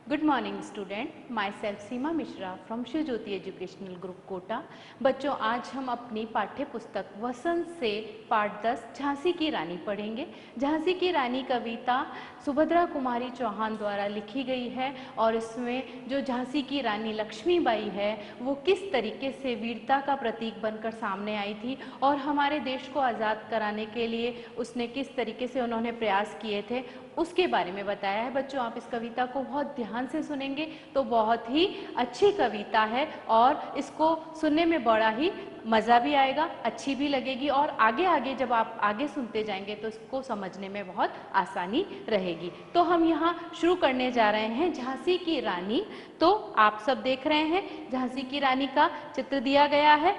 Good morning student, myself Seema Mishra from Shiv Jyoti educational group Kota. बच्चों, आज हम अपनी पाठ्य पुस्तक वसंत से पाठ 10 झांसी की रानी पढ़ेंगे। झांसी की रानी कविता सुभद्रा कुमारी चौहान द्वारा लिखी गई है और इसमें जो झांसी की रानी लक्ष्मीबाई है वो किस तरीके से वीरता का प्रतीक बनकर सामने आई थी और हमारे देश को आज़ाद कराने के लिए उसने किस तरीके से उन्होंने प्रयास किए थे, उसके बारे में बताया है। बच्चों, आप इस कविता को बहुत ध्यान से सुनेंगे तो बहुत ही अच्छी कविता है और इसको सुनने में बड़ा ही मज़ा भी आएगा, अच्छी भी लगेगी और आगे आगे जब आप आगे सुनते जाएंगे तो इसको समझने में बहुत आसानी रहेगी। तो हम यहाँ शुरू करने जा रहे हैं झांसी की रानी। तो आप सब देख रहे हैं झांसी की रानी का चित्र दिया गया है।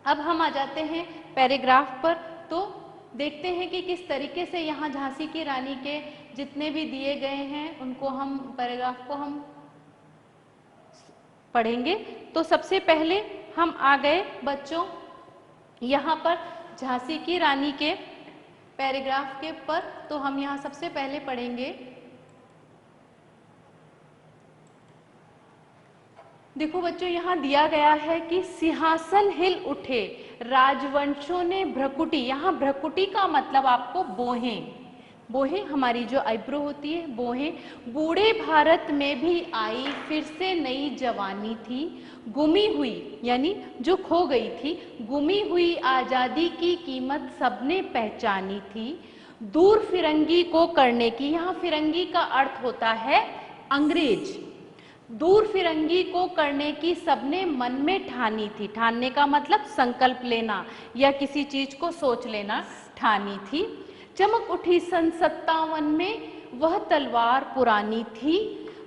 अब हम आ जाते हैं पैराग्राफ पर, तो देखते हैं कि किस तरीके से यहाँ झांसी की रानी के जितने भी दिए गए हैं उनको हम पैराग्राफ को हम पढ़ेंगे। तो सबसे पहले हम आ गए बच्चों यहाँ पर झांसी की रानी के पैराग्राफ के पर। तो हम यहाँ सबसे पहले पढ़ेंगे, देखो बच्चों यहाँ दिया गया है कि सिंहासन हिल उठे राजवंशों ने भ्रकुटी। यहाँ भ्रकुटी का मतलब आपको बोहें, बोहें हमारी जो आईब्रो होती है, बोहें। बूढ़े भारत में भी आई फिर से नई जवानी थी, गुमी हुई यानी जो खो गई थी, गुमी हुई आज़ादी की कीमत सबने पहचानी थी। दूर फिरंगी को करने की, यहाँ फिरंगी का अर्थ होता है अंग्रेज। दूर फिरंगी को करने की सबने मन में ठानी थी। ठानने का मतलब संकल्प लेना या किसी चीज को सोच लेना, ठानी थी। चमक उठी सन 57 में वह तलवार पुरानी थी,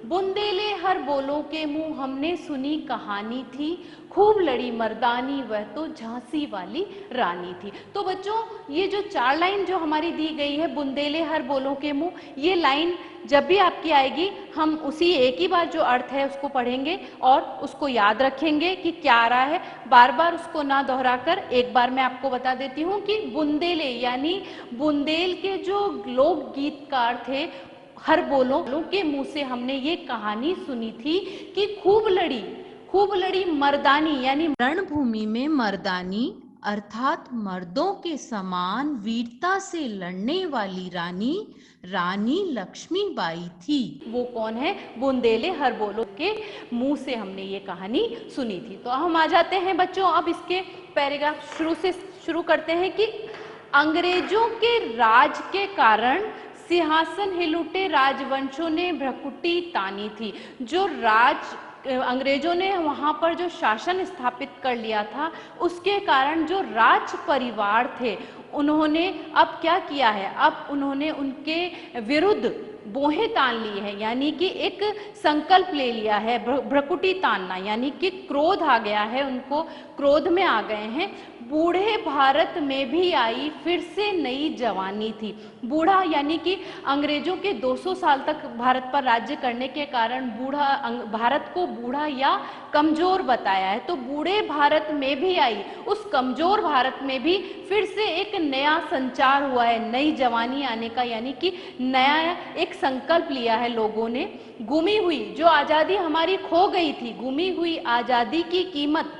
बुंदेले हर बोलों के मुंह हमने सुनी कहानी थी, खूब लड़ी मर्दानी वह तो झांसी वाली रानी थी। तो बच्चों ये जो 4 लाइन जो हमारी दी गई है, बुंदेले हर बोलों के मुंह, ये लाइन जब भी आपकी आएगी हम उसी एक ही बार जो अर्थ है उसको पढ़ेंगे और उसको याद रखेंगे कि क्या आ रहा है, बार बार उसको ना दोहराकर एक बार मैं आपको बता देती हूँ कि बुंदेले यानी बुंदेल के जो लोक गीतकार थे, हर बोलों के मुंह से हमने ये कहानी सुनी थी कि खूब लड़ी मर्दानी यानी रणभूमि में मर्दानी अर्थात मर्दों के समान वीरता से लड़ने वाली रानी रानी लक्ष्मीबाई थी। वो कौन है? बुंदेले हर बोलो के मुंह से हमने ये कहानी सुनी थी। तो हम आ जाते हैं बच्चों, अब इसके पैराग्राफ शुरू करते हैं कि अंग्रेजों के राज के कारण सिंहासन हिल उठे राजवंशों ने भ्रकुटी तानी थी। जो अंग्रेजों ने वहाँ पर जो शासन स्थापित कर लिया था उसके कारण जो राज परिवार थे उन्होंने अब क्या किया है, अब उन्होंने उनके विरुद्ध बोहें तान ली है, यानी कि एक संकल्प ले लिया है। भ्रकुटी तानना यानी कि क्रोध आ गया है, उनको क्रोध में आ गए हैं। बूढ़े भारत में भी आई फिर से नई जवानी थी। बूढ़ा यानी कि अंग्रेजों के 200 साल तक भारत पर राज्य करने के कारण भारत को बूढ़ा या कमजोर बताया है। तो बूढ़े भारत में भी आई, उस कमजोर भारत में भी फिर से एक नया संचार हुआ है, नई जवानी आने का, यानी कि नया एक संकल्प लिया है लोगों ने। गुमी हुई जो आज़ादी हमारी खो गई थी, गुमी हुई आज़ादी की कीमत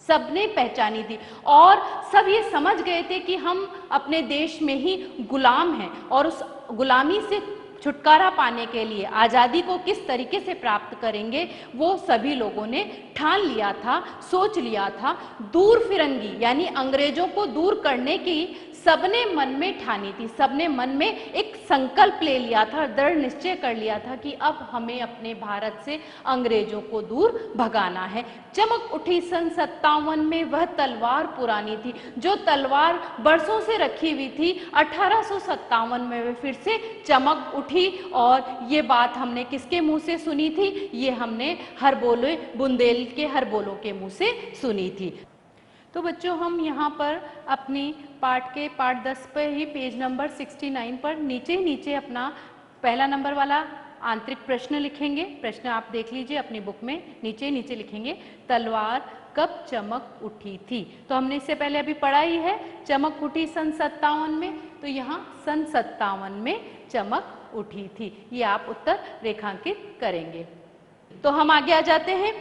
सबने पहचानी थी और सब ये समझ गए थे कि हम अपने देश में ही गुलाम हैं और उस गुलामी से छुटकारा पाने के लिए आज़ादी को किस तरीके से प्राप्त करेंगे वो सभी लोगों ने ठान लिया था, सोच लिया था। दूर फिरंगी यानी अंग्रेजों को दूर करने की सबने मन में ठानी थी, सबने मन में एक संकल्प ले लिया था, दृढ़ निश्चय कर लिया था कि अब हमें अपने भारत से अंग्रेजों को दूर भगाना है। चमक उठी सन 57 में वह तलवार पुरानी थी। जो तलवार बरसों से रखी हुई थी 1857 में वह फिर से चमक उठी और ये बात हमने किसके मुंह से सुनी थी? ये हमने हर बोले बुंदेल के हर बोलों के मुंह से सुनी थी। तो बच्चों हम यहाँ पर अपनी पाठ 10 पर ही पेज नंबर 69 पर नीचे अपना पहला नंबर वाला आंतरिक प्रश्न लिखेंगे। प्रश्न आप देख लीजिए अपनी बुक में, नीचे लिखेंगे तलवार कब चमक उठी थी। तो हमने इससे पहले अभी पढ़ा ही है, चमक उठी सन 57 में, तो यहाँ सन 57 में चमक उठी थी। ये आप उत्तर रेखांकित करेंगे। तो हम आगे आ जाते हैं।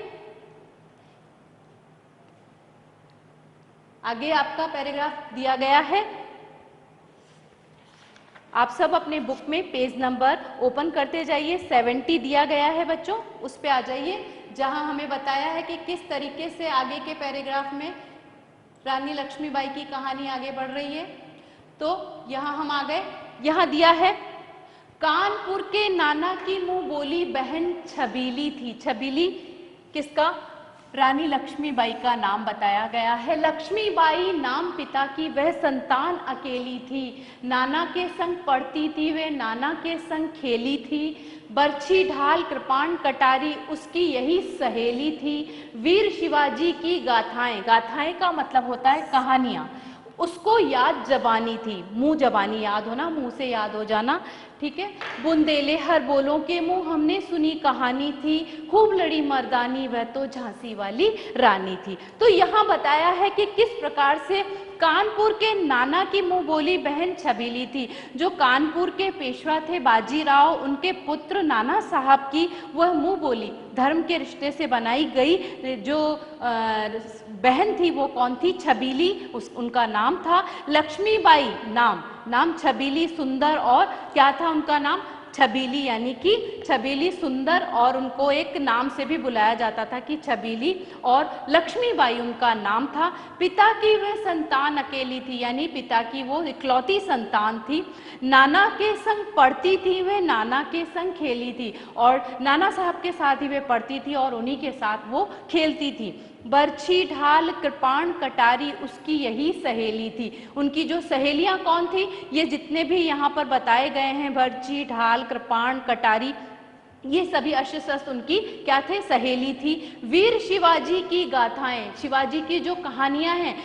आगे आपका पैराग्राफ दिया गया है, आप सब अपने बुक में पेज नंबर ओपन करते जाइए। 70 दिया गया है बच्चों, उस पे आ जाइए, जहां हमें बताया है कि किस तरीके से आगे के पैराग्राफ में रानी लक्ष्मीबाई की कहानी आगे बढ़ रही है। तो यहां हम आ गए, यहां दिया है, कानपुर के नाना की मुंह बोली बहन छबीली थी। छबीली किसका? रानी लक्ष्मीबाई का नाम बताया गया है। लक्ष्मीबाई नाम पिता की, वह संतान अकेली थी, नाना के संग पढ़ती थी, वे नाना के संग खेली थी, बरछी ढाल कृपाण कटारी उसकी यही सहेली थी, वीर शिवाजी की गाथाएं, गाथाएं का मतलब होता है कहानियां, उसको याद जबानी थी। मुंह जबानी याद होना, मुंह से याद हो जाना, ठीक है। बुंदेले हर बोलों के मुंह हमने सुनी कहानी थी, खूब लड़ी मर्दानी वह तो झांसी वाली रानी थी। तो यहाँ बताया है कि किस प्रकार से कानपुर के नाना की मुंह बोली बहन छबीली थी। जो कानपुर के पेशवा थे बाजीराव, उनके पुत्र नाना साहब की वह मुंह बोली धर्म के रिश्ते से बनाई गई जो बहन थी वो कौन थी? छबीली, उनका नाम था। लक्ष्मीबाई नाम छबीली सुंदर, और क्या था उनका नाम? छबीली, यानी कि छबीली सुंदर, और उनको एक नाम से भी बुलाया जाता था कि छबीली, और लक्ष्मीबाई उनका नाम था। पिता की वह संतान अकेली थी, यानी पिता की वो इकलौती संतान थी। नाना के संग पढ़ती थी, वे नाना के संग खेली थी, और नाना साहब के साथ ही वे पढ़ती थी और उन्हीं के साथ वो खेलती थी। बरछी ढाल कृपाण कटारी उसकी यही सहेली थी। उनकी जो सहेलियां कौन थी? ये जितने भी यहाँ पर बताए गए हैं, बरछी ढाल कृपाण कटारी, ये सभी अस्त्र शस्त्र उनकी क्या थे? सहेली थी। वीर शिवाजी की गाथाएं, शिवाजी की जो कहानियां हैं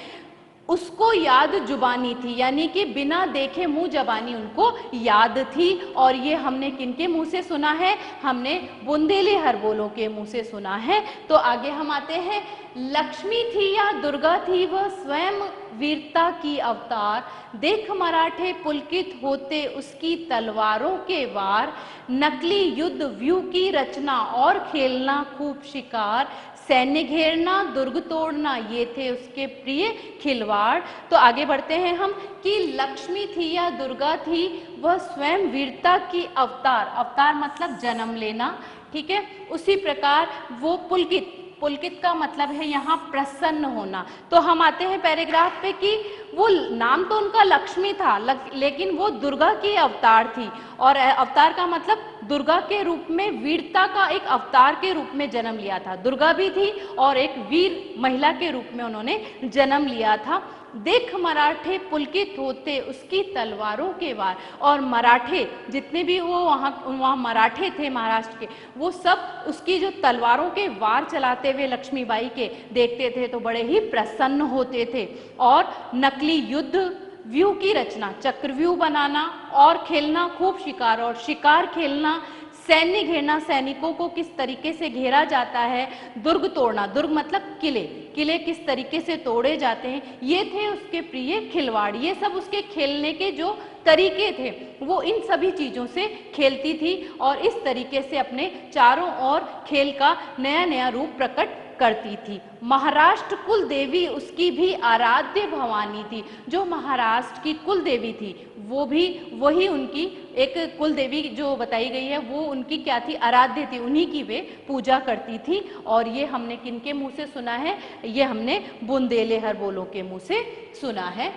उसको याद जुबानी थी, यानी कि बिना देखे मुंह जबानी उनको याद थी। और ये हमने किनके मुंह से सुना है? हमने बुंदेले हरबोलों के मुंह से सुना है। तो आगे हम आते हैं, लक्ष्मी थी या दुर्गा थी वह स्वयं वीरता की अवतार, देख मराठे पुलकित होते उसकी तलवारों के वार, नकली युद्ध व्यू की रचना और खेलना खूब शिकार, सैन्य घेरना दुर्ग तोड़ना ये थे उसके प्रिय खिलवाड़। तो आगे बढ़ते हैं हम कि लक्ष्मी थी या दुर्गा थी वह स्वयं वीरता की अवतार, अवतार मतलब जन्म लेना, ठीक है। उसी प्रकार वो पुलकित, पुलकित का मतलब है यहाँ प्रसन्न होना। तो हम आते हैं पैराग्राफ पे कि वो नाम तो उनका लक्ष्मी था, लेकिन वो दुर्गा की अवतार थी, और अवतार का मतलब दुर्गा के रूप में, वीरता का एक अवतार के रूप में जन्म लिया था। दुर्गा भी थी और एक वीर महिला के रूप में उन्होंने जन्म लिया था। देख मराठे पुलकित होते उसकी तलवारों के वार, और मराठे जितने भी वो वहाँ मराठे थे महाराष्ट्र के, वो सब उसकी जो तलवारों के वार चलाते हुए लक्ष्मीबाई के देखते थे तो बड़े ही प्रसन्न होते थे। और नकली युद्ध व्यू की रचना, चक्रव्यूह बनाना, और खेलना खूब शिकार, और शिकार खेलना, सैन्य घेरना, सैनिकों को किस तरीके से घेरा जाता है, दुर्ग तोड़ना, दुर्ग मतलब किले, किले किस तरीके से तोड़े जाते हैं, ये थे उसके प्रिय खिलवाड़। ये सब उसके खेलने के जो तरीके थे, वो इन सभी चीजों से खेलती थी और इस तरीके से अपने चारों ओर खेल का नया नया रूप प्रकट करती थी। महाराष्ट्र कुल देवी उसकी भी आराध्य भवानी थी। जो महाराष्ट्र की कुल देवी थी वो भी वही उनकी एक कुल देवी जो बताई गई है वो उनकी क्या थी? आराध्य थी, उन्हीं की वे पूजा करती थी। और ये हमने किनके मुंह से सुना है? ये हमने बुंदेले हरबोलों के मुंह से सुना है।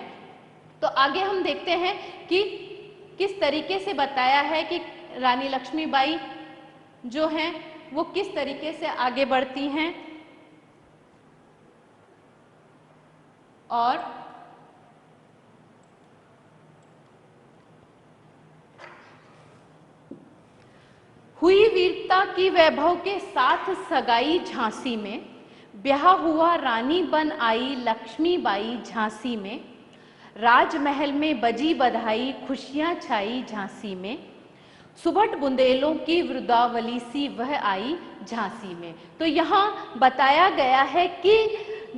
तो आगे हम देखते हैं कि किस तरीके से बताया है कि रानी लक्ष्मीबाई जो हैं वो किस तरीके से आगे बढ़ती हैं। और हुई वीरता की वैभव के साथ सगाई झांसी में, ब्याह हुआ रानी बन आई लक्ष्मीबाई झांसी में, राजमहल में बजी बधाई खुशियां छाई झांसी में, सुभट बुंदेलों की वृद्धावली सी वह आई झांसी में। तो यहाँ बताया गया है कि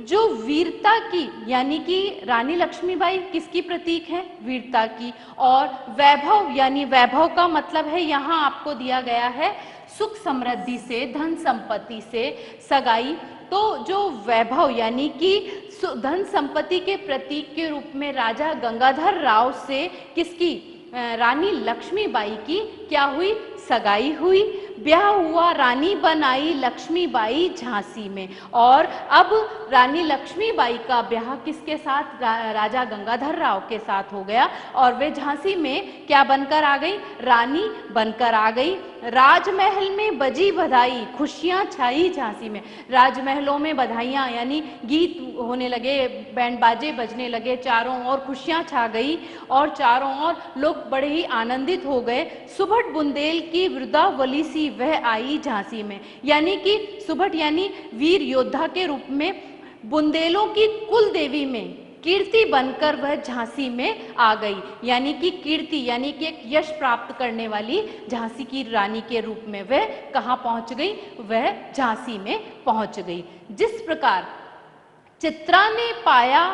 जो वीरता की, यानी कि रानी लक्ष्मीबाई किसकी प्रतीक है? वीरता की। और वैभव, यानी वैभव का मतलब है यहाँ आपको दिया गया है सुख समृद्धि से, धन संपत्ति से, सगाई। तो जो वैभव यानी कि धन संपत्ति के प्रतीक के रूप में राजा गंगाधर राव से किसकी, रानी लक्ष्मीबाई की क्या हुई? सगाई हुई, ब्याह हुआ, रानी बनाई लक्ष्मीबाई झांसी में। और अब रानी लक्ष्मीबाई का ब्याह किसके साथ? राजा गंगाधर राव के साथ हो गया और वे झांसी में क्या बनकर आ गई? रानी बनकर आ गई। राजमहल में बजी बधाई, खुशियां छाई झांसी में। राजमहलों में बधाइयां यानी गीत होने लगे, बैंड बाजे बजने लगे, चारों ओर खुशियां छा गई और चारों ओर लोग बड़े ही आनंदित हो गए। सुभट बुंदेल की वृद्धावली सी वह आई झांसी में, यानी कि सुभट यानी वीर योद्धा के रूप में बुंदेलों की कुल देवी में कीर्ति बनकर वह झांसी में आ गई। यानी कि कीर्ति यानी कि एक यश प्राप्त करने वाली झांसी की रानी के रूप में वह कहाँ पहुंच गई? वह झांसी में पहुंच गई। जिस प्रकार चित्रा ने पाया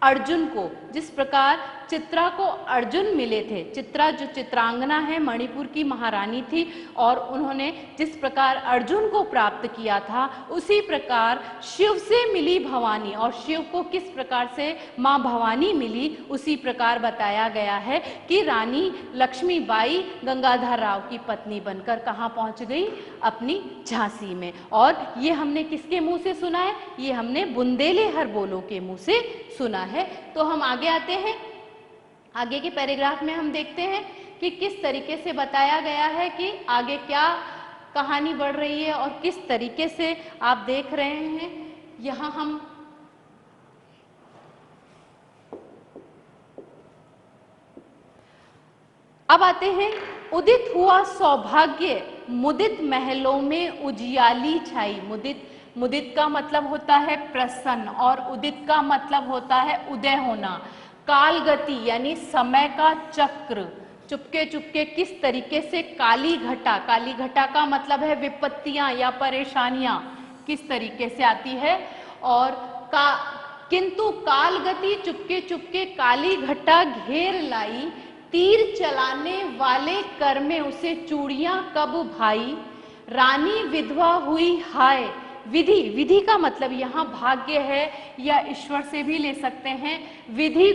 अर्जुन को, जिस प्रकार चित्रा को अर्जुन मिले थे, चित्रा जो चित्रांगना है, मणिपुर की महारानी थी, और उन्होंने जिस प्रकार अर्जुन को प्राप्त किया था, उसी प्रकार शिव से मिली भवानी, और शिव को किस प्रकार से माँ भवानी मिली, उसी प्रकार बताया गया है कि रानी लक्ष्मीबाई गंगाधर राव की पत्नी बनकर कहाँ पहुँच गई? अपनी झांसी में। और ये हमने किसके मुंह से सुना है? ये हमने बुंदेले हर बोलो के मुंह से सुना है। तो हम आगे आते हैं, आगे के पैराग्राफ में हम देखते हैं कि किस तरीके से बताया गया है कि आगे क्या कहानी बढ़ रही है और किस तरीके से आप देख रहे हैं। यहाँ हम अब आते हैं, उदित हुआ सौभाग्य मुदित महलों में उजियाली छाई। मुदित का मतलब होता है प्रसन्न और उदित का मतलब होता है उदय होना। काल गति यानी समय का चक्र चुपके चुपके किस तरीके से काली घटा का मतलब है विपत्तियां या परेशानियां किस तरीके से आती है। और किंतु काल गति चुपके चुपके काली घटा घेर लाई, तीर चलाने वाले कर में उसे चूड़ियां कब भाई, रानी विधवा हुई हाय। विधि का मतलब यहाँ भाग्य है या ईश्वर से भी ले सकते हैं। विधि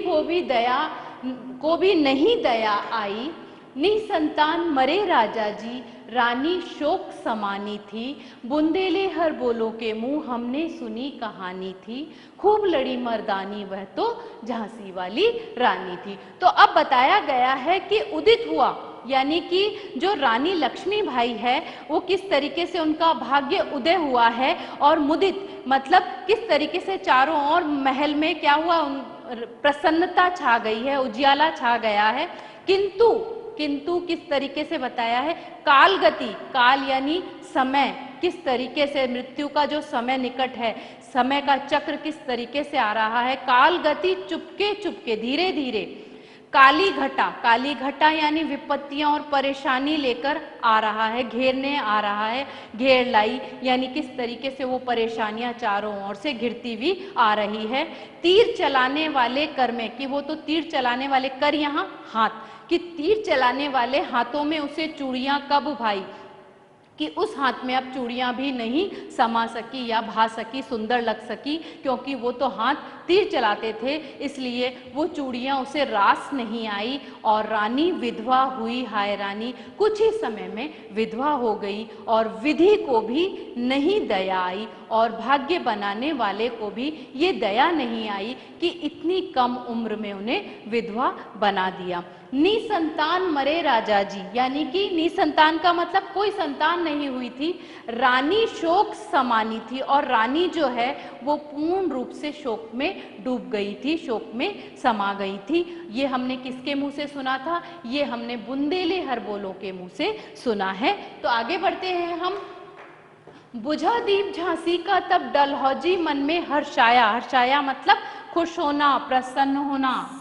को भी नहीं दया आई, निसंतान मरे राजा जी, रानी शोक समानी थी, बुंदेले हर बोलो के मुंह हमने सुनी कहानी थी, खूब लड़ी मर्दानी वह तो झांसी वाली रानी थी। तो अब बताया गया है कि उदित हुआ यानी कि जो रानी लक्ष्मीबाई है वो किस तरीके से उनका भाग्य उदय हुआ है, और मुदित मतलब किस तरीके से चारों ओर महल में क्या हुआ, प्रसन्नता छा गई है, उजियाला छा गया है। किंतु किस तरीके से बताया है, काल गति, काल यानी समय, किस तरीके से मृत्यु का जो समय निकट है, समय का चक्र किस तरीके से आ रहा है। काल गति चुपके चुपके धीरे धीरे, काली घटा यानी विपत्तियां और परेशानी लेकर आ रहा है, घेरने आ रहा है, घेर लाई यानी किस तरीके से वो परेशानियां चारों ओर से घिरती हुई आ रही है। तीर चलाने वाले कर में, कि वो तो तीर चलाने वाले कर यहाँ हाथ, कि तीर चलाने वाले हाथों में उसे चूड़ियां कब भाई, कि उस हाथ में अब चूड़ियां भी नहीं समा सकी या भा सकी, सुंदर लग सकी, क्योंकि वो तो हाथ तीर चलाते थे, इसलिए वो चूड़ियां उसे रास नहीं आई। और रानी विधवा हुई हाय, रानी कुछ ही समय में विधवा हो गई और विधि को भी नहीं दया आई और भाग्य बनाने वाले को भी ये दया नहीं आई कि इतनी कम उम्र में उन्हें विधवा बना दिया। निसंतान मरे राजा जी, यानी कि निसंतान का मतलब कोई संतान नहीं हुई थी, रानी शोक समानी थी, और रानी जो है वो पूर्ण रूप से शोक में डूब गई थी, शोक में समा गई थी। ये हमने किसके मुंह से सुना था? ये हमने बुंदेले हर बोलो के मुंह से सुना है। तो आगे बढ़ते हैं हम। बुझा दीप झांसी का तब डलहौजी मन में हर्षाया मतलब खुश होना, प्रसन्न होना।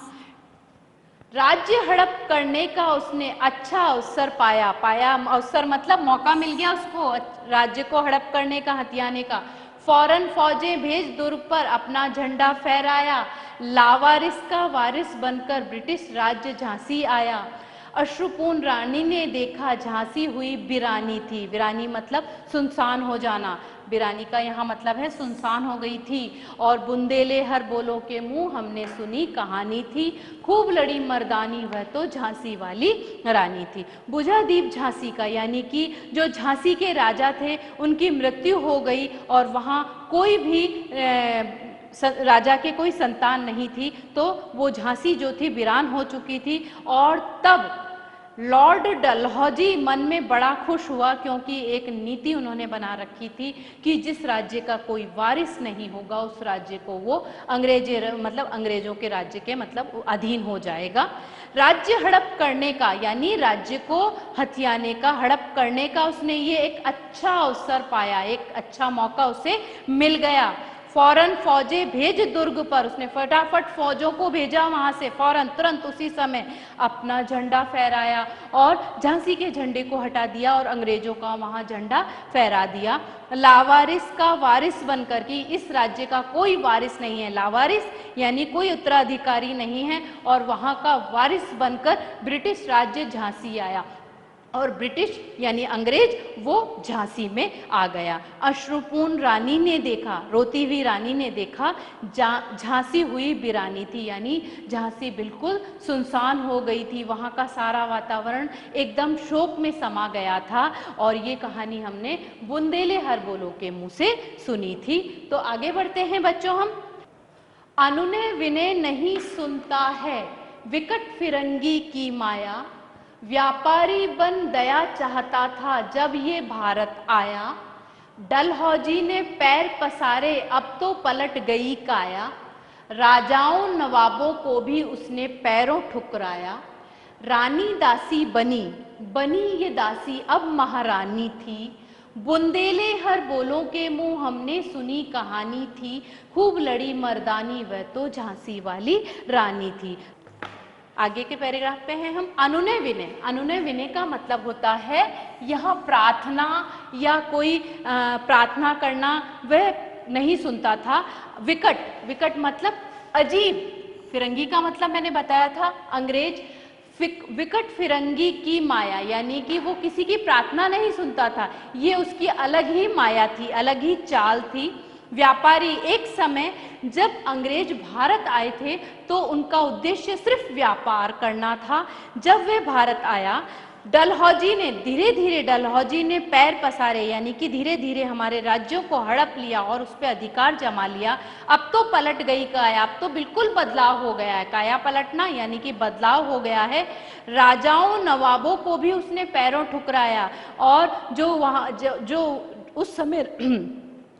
राज्य हड़प करने का उसने अच्छा अवसर पाया अवसर मतलब मौका मिल गया उसको राज्य को हड़प करने का, हथियाने का। फौरन फौजें भेज दुर्ग पर अपना झंडा फहराया, लावारिस का वारिस बनकर ब्रिटिश राज्य झांसी आया। अश्रुपूर्ण रानी ने देखा झांसी हुई वीरानी थी। वीरानी मतलब सुनसान हो जाना, वीरानी का यहाँ मतलब है सुनसान हो गई थी। और बुंदेले हर बोलों के मुंह हमने सुनी कहानी थी, खूब लड़ी मर्दानी वह तो झांसी वाली रानी थी। बुझा दीप झांसी का, यानी कि जो झांसी के राजा थे उनकी मृत्यु हो गई और वहाँ कोई भी राजा के कोई संतान नहीं थी, तो वो झांसी जो थी वीरान हो चुकी थी। और तब लॉर्ड डलहौजी मन में बड़ा खुश हुआ, क्योंकि एक नीति उन्होंने बना रखी थी कि जिस राज्य का कोई वारिस नहीं होगा उस राज्य को वो अंग्रेजों के राज्य के मतलब अधीन हो जाएगा। राज्य हड़प करने का, यानी राज्य को हथियाने का, हड़प करने का उसने ये एक अच्छा अवसर पाया, एक अच्छा मौका उसे मिल गया। फौरन फौजें भेज दुर्ग पर, उसने फटाफट फौजों को भेजा वहां से, फौरन तुरंत उसी समय अपना झंडा फहराया और झांसी के झंडे को हटा दिया और अंग्रेजों का वहां झंडा फहरा दिया। लावारिस का वारिस बनकर, कि इस राज्य का कोई वारिस नहीं है, लावारिस यानी कोई उत्तराधिकारी नहीं है, और वहां का वारिस बनकर ब्रिटिश राज्य झांसी आया और ब्रिटिश यानी अंग्रेज वो झांसी में आ गया। अश्रुपूर्ण रानी ने देखा, रोती हुई रानी ने देखा झांसी हुई वीरानी थी, यानी झांसी बिल्कुल सुनसान हो गई थी, वहाँ का सारा वातावरण एकदम शोक में समा गया था। और ये कहानी हमने बुंदेले हर बोलो के मुंह से सुनी थी। तो आगे बढ़ते हैं बच्चों हम। अनुनय विनय नहीं सुनता है, विकट फिरंगी की माया, व्यापारी बन दया चाहता था जब ये भारत आया। डलहौजी ने पैर पसारे अब तो पलट गई काया, राजाओं नवाबों को भी उसने पैरों ठुकराया। रानी दासी बनी, बनी ये दासी अब महारानी थी, बुंदेले हर बोलों के मुंह हमने सुनी कहानी थी, खूब लड़ी मर्दानी वह तो झांसी वाली रानी थी। आगे के पैराग्राफ पे हैं हम। अनुनय विनय, अनुनय विनय का मतलब होता है यह प्रार्थना या कोई प्रार्थना करना वह नहीं सुनता था। विकट, विकट मतलब अजीब, फिरंगी का मतलब मैंने बताया था अंग्रेज। विकट फिरंगी की माया, यानी कि वो किसी की प्रार्थना नहीं सुनता था, ये उसकी अलग ही माया थी, अलग ही चाल थी। व्यापारी, एक समय जब अंग्रेज भारत आए थे तो उनका उद्देश्य सिर्फ व्यापार करना था। जब वे भारत आया, डलहौजी ने धीरे धीरे डलहौजी ने पैर पसारे, यानी कि धीरे धीरे हमारे राज्यों को हड़प लिया और उस पर अधिकार जमा लिया। अब तो पलट गई काया, अब तो बिल्कुल बदलाव हो गया है, काया पलटना यानी कि बदलाव हो गया है। राजाओं नवाबों को भी उसने पैरों ठुकराया, और जो वहाँ जो उस समय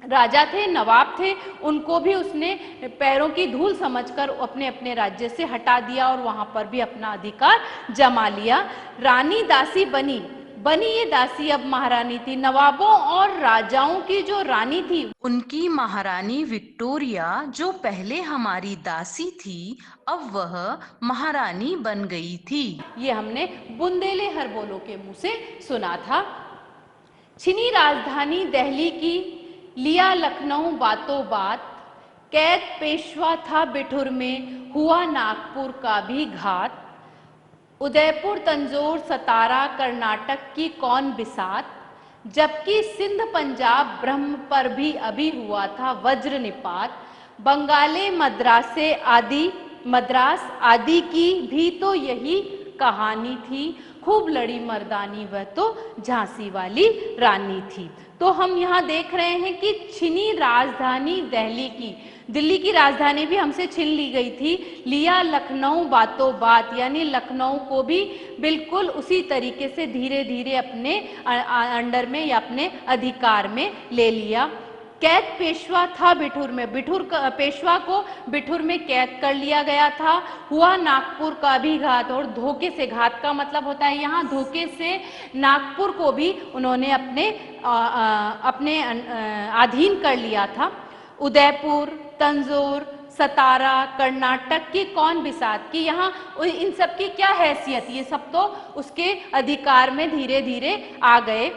राजा थे, नवाब थे, उनको भी उसने पैरों की धूल समझकर अपने अपने राज्य से हटा दिया और वहां पर भी अपना अधिकार जमा लिया। रानी दासी बनी, बनी ये दासी अब महारानी थी। नवाबों और राजाओं की जो रानी थी, उनकी महारानी विक्टोरिया जो पहले हमारी दासी थी, अब वह महारानी बन गई थी। ये हमने बुंदेले हर बोलो के मुंह से सुना था। छिनी राजधानी दिल्ली की, लिया लखनऊ बातों बात, कैद पेशवा था बिठुर में, हुआ नागपुर का भी घात। उदयपुर तंजौर सतारा कर्नाटक की कौन बिसात, जबकि सिंध पंजाब ब्रह्म पर भी अभी हुआ था वज्र निपात। बंगाले मद्रास आदि की भी तो यही कहानी थी, खूब लड़ी मर्दानी वह तो झांसी वाली रानी थी। तो हम यहाँ देख रहे हैं कि छिनी राजधानी दिल्ली की राजधानी भी हमसे छीन ली गई थी। लिया लखनऊ बातों बात, यानी लखनऊ को भी बिल्कुल उसी तरीके से धीरे धीरे अपने अंडर में या अपने अधिकार में ले लिया। कैद पेशवा था बिठूर में, पेशवा को बिठूर में कैद कर लिया गया था। हुआ नागपुर का भी घात, और धोखे से, घात का मतलब होता है यहाँ धोखे से नागपुर को भी उन्होंने अपने अधीन कर लिया था। उदयपुर, तंजौर, सतारा, कर्नाटक की कौन बिसात, की यहाँ इन सब की क्या हैसियत, ये सब तो उसके अधिकार में धीरे धीरे आ गए।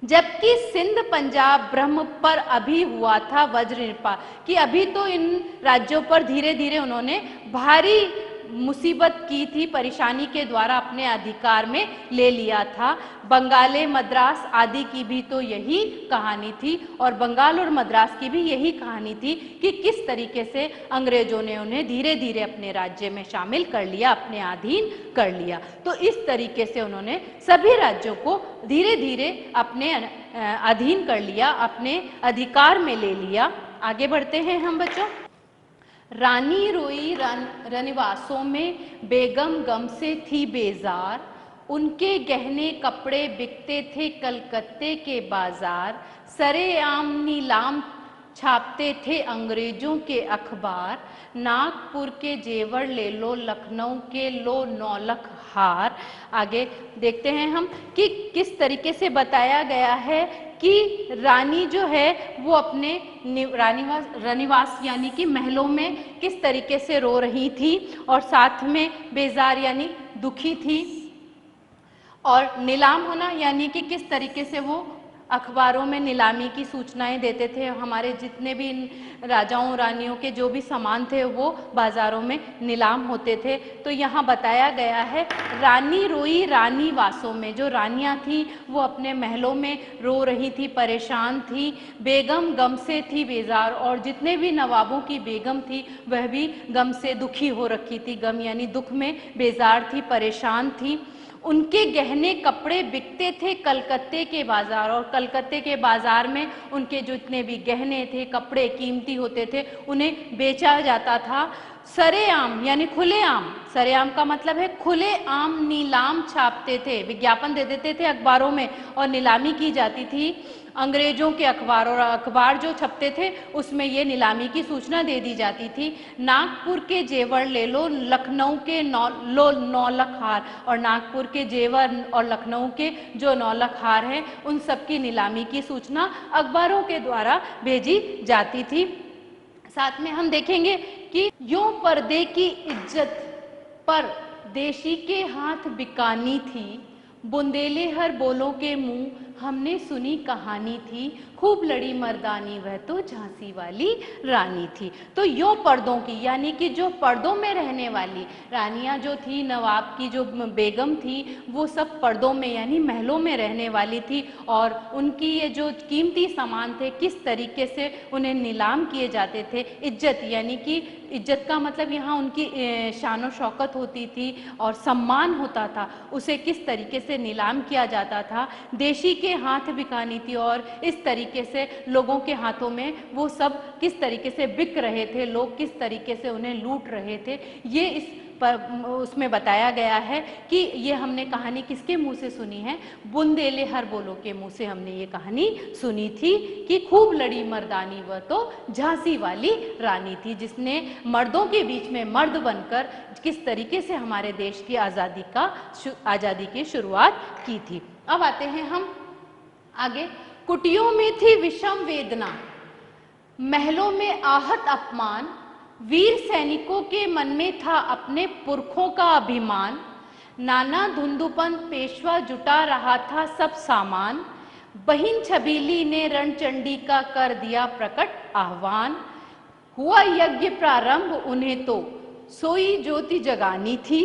जबकि सिंध पंजाब ब्रह्म पर अभी हुआ था वज्रनिपात, कि अभी तो इन राज्यों पर धीरे धीरे उन्होंने भारी मुसीबत की थी, परेशानी के द्वारा अपने अधिकार में ले लिया था। बंगाले मद्रास आदि की भी तो यही कहानी थी, और बंगाल और मद्रास की भी यही कहानी थी कि किस तरीके से अंग्रेजों ने उन्हें धीरे धीरे अपने राज्य में शामिल कर लिया, अपने अधीन कर लिया। तो इस तरीके से उन्होंने सभी राज्यों को धीरे धीरे अपने अधीन कर लिया, अपने अधिकार में ले लिया। आगे बढ़ते हैं हम बच्चों। रानी रोई रनिवासों में, बेगम गम से थी बेजार, उनके गहने कपड़े बिकते थे कलकत्ते के बाजार, सरेआम नीलाम छापते थे अंग्रेजों के अखबार, नागपुर के जेवर ले लो, लखनऊ के लो नौलख हार। आगे देखते हैं हम कि किस तरीके से बताया गया है कि रानी जो है वो अपने रनिवास यानी कि महलों में किस तरीके से रो रही थी, और साथ में बेजार यानी दुखी थी, और नीलाम होना यानी कि किस तरीके से वो अखबारों में नीलामी की सूचनाएं देते थे। हमारे जितने भी राजाओं रानियों के जो भी सामान थे वो बाजारों में नीलाम होते थे। तो यहाँ बताया गया है रानी रोई रानी वासों में, जो रानियां थी वो अपने महलों में रो रही थी, परेशान थी। बेगम गम से थी बेजार, और जितने भी नवाबों की बेगम थी वह भी गम से दुखी हो रखी थी, गम यानी दुख में बेजार थी, परेशान थी। उनके गहने कपड़े बिकते थे कलकत्ते के बाजार, और कलकत्ते के बाजार में उनके जितने भी गहने थे, कपड़े कीमती होते थे, उन्हें बेचा जाता था। सरेआम यानी खुलेआम, सरेआम का मतलब है खुले आम नीलाम छापते थे, विज्ञापन दे देते थे अखबारों में और नीलामी की जाती थी अंग्रेजों के अखबार, और अखबार जो छपते थे उसमें ये नीलामी की सूचना दे दी जाती थी। नागपुर के जेवर ले लो, लखनऊ के नौलख हार, और नागपुर के जेवर और लखनऊ के जो नौलख हार हैं उन सब की नीलामी की सूचना अखबारों के द्वारा भेजी जाती थी। साथ में हम देखेंगे कि यूं पर्दे की इज्जत पर देशी के हाथ बिकानी थी, बुंदेले हर बोलों के मुंह हमने सुनी कहानी थी, खूब लड़ी मर्दानी वह तो झांसी वाली रानी थी। तो यो पर्दों की यानी कि जो पर्दों में रहने वाली रानियां जो थी, नवाब की जो बेगम थी, वो सब पर्दों में यानी महलों में रहने वाली थी, और उनकी ये जो कीमती सामान थे किस तरीके से उन्हें नीलाम किए जाते थे। इज्जत यानी कि इज्जत का मतलब यहाँ उनकी शान शौकत होती थी और सम्मान होता था, उसे किस तरीके से नीलाम किया जाता था। देशी के हाथ बिकानी थी, और इस तरीके से लोगों के हाथों में वो सब किस तरीके से बिक रहे थे, लोग किस तरीके से उन्हें लूट रहे थे, ये इस उसमें बताया गया है। कि ये हमने कहानी किसके मुंह से सुनी है? बुंदेले हर बोलो के मुंह से हमने ये कहानी सुनी थी कि खूब लड़ी मर्दानी वह तो झांसी वाली रानी थी, जिसने मर्दों के बीच में मर्द बनकर किस तरीके से हमारे देश की आज़ादी की शुरुआत की थी। अब आते हैं हम आगे। कुटियों में थी विषम वेदना, महलों में आहत अपमान, वीर सैनिकों के मन में था अपने पुरखों का अभिमान, नाना धुंधुपन पेशवा जुटा रहा था सब सामान, बहिन छबीली ने रणचंडी का कर दिया प्रकट आह्वान, हुआ यज्ञ प्रारंभ उन्हें तो सोई ज्योति जगानी थी,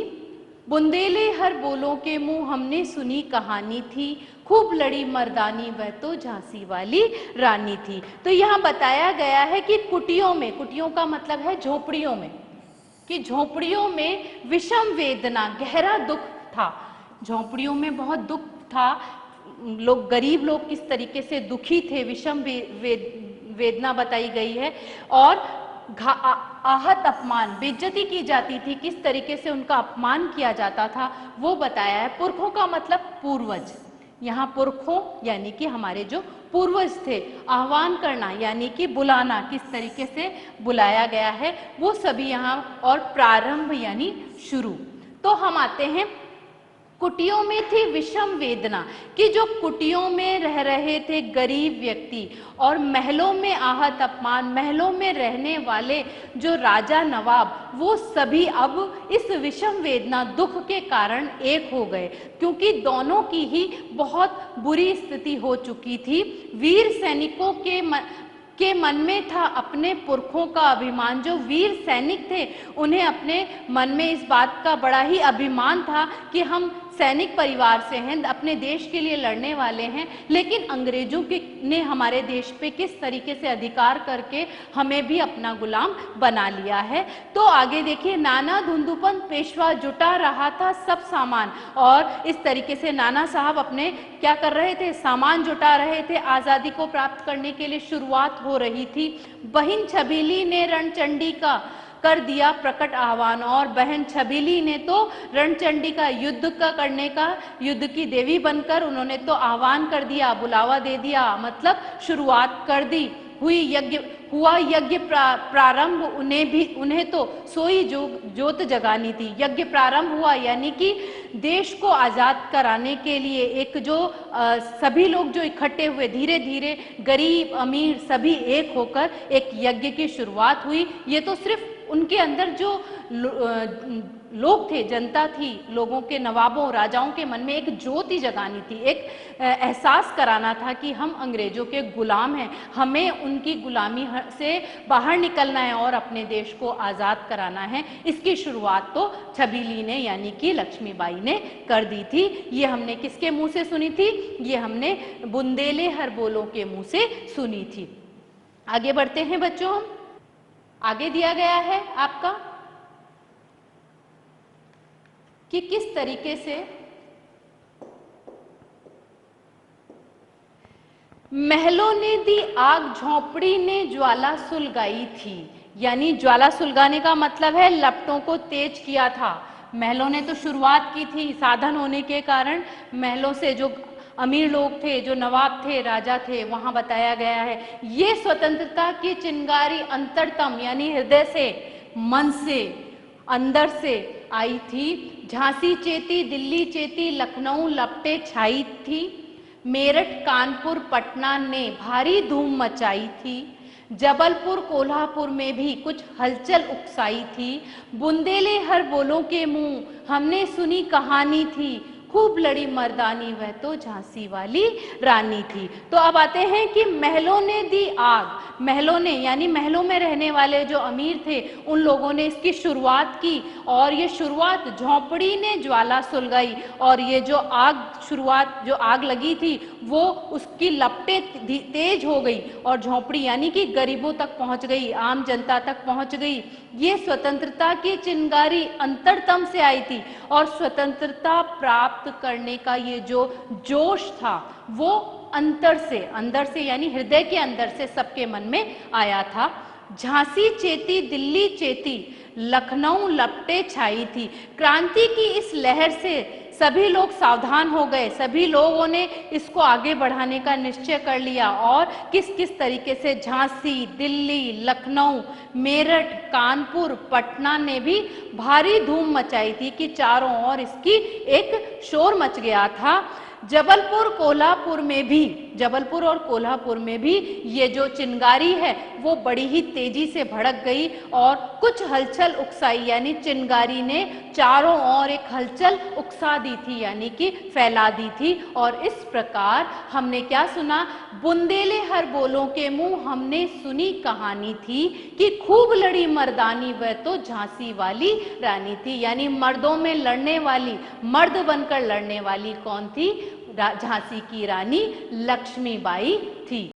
बुंदेले हर बोलों के मुंह हमने सुनी कहानी थी, खूब लड़ी मर्दानी वह तो झांसी वाली रानी थी। तो यहाँ बताया गया है कि कुटियों में, कुटियों का मतलब है झोपड़ियों में, कि झोपड़ियों में विषम वेदना, गहरा दुख था, झोपड़ियों में बहुत दुख था, लोग गरीब लोग किस तरीके से दुखी थे, विषम वेदना बताई गई है। और आहत अपमान, बेइज्जती की जाती थी, किस तरीके से उनका अपमान किया जाता था वो बताया है। पुरखों का मतलब पूर्वज, यहाँ पुरखों यानी कि हमारे जो पूर्वज थे, आह्वान करना यानी कि बुलाना, किस तरीके से बुलाया गया है वो सभी यहाँ, और प्रारंभ यानी शुरू। तो हम आते हैं कुटियों में थी विषम वेदना, कि जो कुटियों में रह रहे थे गरीब व्यक्ति और महलों में आहत अपमान, महलों में रहने वाले जो राजा नवाब, वो सभी अब इस विषम वेदना दुख के कारण एक हो गए, क्योंकि दोनों की ही बहुत बुरी स्थिति हो चुकी थी। वीर सैनिकों के मन में था अपने पुरखों का अभिमान। जो वीर सैनिक थे उन्हें अपने मन में इस बात का बड़ा ही अभिमान था कि हम सैनिक परिवार से हैं, अपने देश के लिए लड़ने वाले हैं, लेकिन अंग्रेजों ने हमारे देश पे किस तरीके से अधिकार करके हमें भी अपना गुलाम बना लिया है। तो आगे देखिए, नाना धुंधुपंत पेशवा जुटा रहा था सब सामान, और इस तरीके से नाना साहब अपने क्या कर रहे थे, सामान जुटा रहे थे। आज़ादी को प्राप्त करने के लिए शुरुआत हो रही थी। बहन छबीली ने रणचंडी का कर दिया प्रकट आह्वान, और बहन छबीली ने तो रणचंडी का करने का, युद्ध की देवी बनकर उन्होंने तो आह्वान कर दिया, बुलावा दे दिया, मतलब शुरुआत कर दी। हुआ यज्ञ प्रारंभ, उन्हें तो सोई जोत जगानी थी। यज्ञ प्रारंभ हुआ, यानी कि देश को आज़ाद कराने के लिए एक जो सभी लोग जो इकट्ठे हुए, धीरे धीरे गरीब अमीर सभी एक होकर एक यज्ञ की शुरुआत हुई। ये तो सिर्फ उनके अंदर जो लोग थे, जनता थी, लोगों के, नवाबों, राजाओं के मन में एक ज्योति जगानी थी, एक एहसास कराना था कि हम अंग्रेजों के गुलाम हैं, हमें उनकी गुलामी से बाहर निकलना है और अपने देश को आज़ाद कराना है। इसकी शुरुआत तो छबीली ने, यानी कि लक्ष्मीबाई ने कर दी थी। ये हमने किसके मुंह से सुनी थी? ये हमने बुंदेले हरबोलों के मुंह से सुनी थी। आगे बढ़ते हैं बच्चों, हम आगे दिया गया है आपका कि किस तरीके से महलों ने दी आग, झोंपड़ी ने ज्वाला सुलगाई थी। यानी ज्वाला सुलगाने का मतलब है लपटों को तेज किया था। महलों ने तो शुरुआत की थी, साधन होने के कारण महलों से जो अमीर लोग थे, जो नवाब थे, राजा थे, वहां बताया गया है ये स्वतंत्रता की चिंगारी अंतरतम, यानी हृदय से, मन से, अंदर से आई थी। झांसी चेती, दिल्ली चेती, लखनऊ लपटे छाई थी। मेरठ, कानपुर, पटना ने भारी धूम मचाई थी। जबलपुर, कोल्हापुर में भी कुछ हलचल उकसाई थी। बुंदेले हरबोलों के मुंह हमने सुनी कहानी थी। खूब लड़ी मर्दानी वह तो झांसी वाली रानी थी। तो अब आते हैं कि महलों ने दी आग। महलों ने, यानी महलों में रहने वाले जो अमीर थे उन लोगों ने इसकी शुरुआत की, और ये शुरुआत झोंपड़ी ने ज्वाला सुलगाई। और ये जो शुरुआत जो आग लगी थी वो उसकी लपटें तेज हो गई और झोंपड़ी यानी कि गरीबों तक पहुंच गई, आम जनता तक पहुंच गई। ये स्वतंत्रता की चिंगारी अंतरतम से आई थी और स्वतंत्रता प्राप्त करने का ये जो जोश था वो अंदर से यानी हृदय के अंदर से सबके मन में आया था। झांसी चेती, दिल्ली चेती, लखनऊ लपटे छाई थी। क्रांति की इस लहर से सभी लोग सावधान हो गए, सभी लोगों ने इसको आगे बढ़ाने का निश्चय कर लिया। और किस किस तरीके से झांसी, दिल्ली, लखनऊ, मेरठ, कानपुर, पटना ने भी भारी धूम मचाई थी कि चारों ओर इसकी एक शोर मच गया था। जबलपुर और कोल्हापुर में भी ये जो चिंगारी है वो बड़ी ही तेजी से भड़क गई और कुछ हलचल उकसाई, यानी चिंगारी ने चारों ओर एक हलचल उकसा दी थी, यानी कि फैला दी थी। और इस प्रकार हमने क्या सुना? बुंदेले हरबोलों के मुंह हमने सुनी कहानी थी कि खूब लड़ी मर्दानी वह तो झांसी वाली रानी थी। यानी मर्दों में लड़ने वाली, मर्द बनकर लड़ने वाली कौन थी? झांसी की रानी लक्ष्मीबाई थी।